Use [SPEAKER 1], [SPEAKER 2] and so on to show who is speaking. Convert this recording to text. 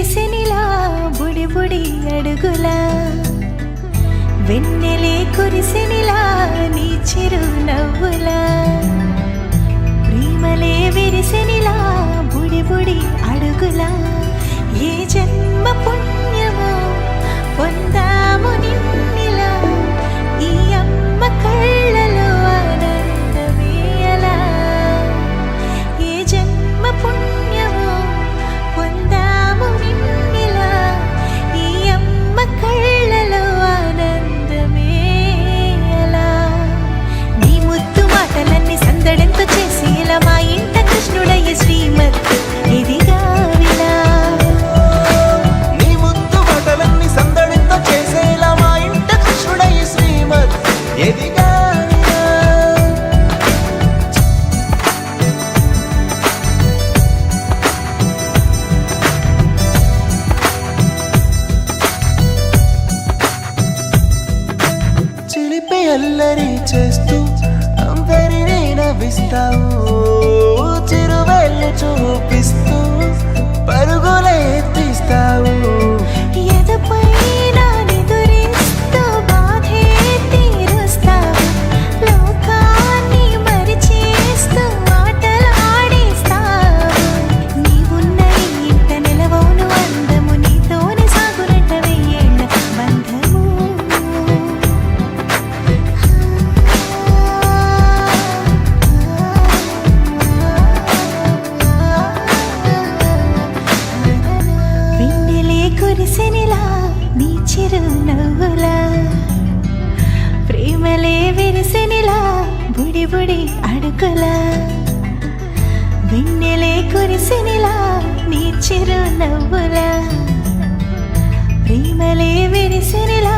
[SPEAKER 1] విరిసెనిలా బుడి బుడి అడుగులా వెన్నెలే కురిసెనిలా నీ చిరు నవ్వులా ప్రేమలే విరిసెనిలా బుడి బుడి అడుగులా ఏ జన్మ పుణ్యమో పొందాము నిన్నిలా ఈ అమ్మ కళ్ళలో ఆనందమే అలా ఏ జన్మ పుణ్యమో పొందాము నిన్నిలా ఈ అమ్మ కళ్ళలో ఆనందమే అలా నీ ముద్దు మాటలన్నీ సందడెంతో చేసి ఇలా మా ఇంట కృష్ణుడయ్య శ్రీమత్ ఇదిగా విలా
[SPEAKER 2] నీ ముద్దు మాటలన్నీ సందడితో చేసేలా మా ఇంట కృష్ణుడయ్య శ్రీమత్ ఎదిగా చిలిపి అల్లరి చేస్తూ అందరినీ నవ్విస్తావు చిరువెళ్ళు చూపిస్తూ పరుగులే ఎత్తిస్తావు
[SPEAKER 1] ఎదపై నా నిదురిస్తూ బాధే తీరుస్తావు లోకాన్ని మరిచేస్తూ ఆటలాడిస్తావు నీవున్న ఈ ఇంట నిలవవును అందము నీతోనే సాగునట వెయ్యేళ్ళ బంధము వెన్నెలే కురిసెనిలా నీ చిరు నవ్వులా ప్రేమలే విరిసెనిలా బుడి బుడి అడుగులా వెన్నెలే కురిసెనిలా నీ చిరు నవ్వులా ప్రేమలే విరిసెనిలా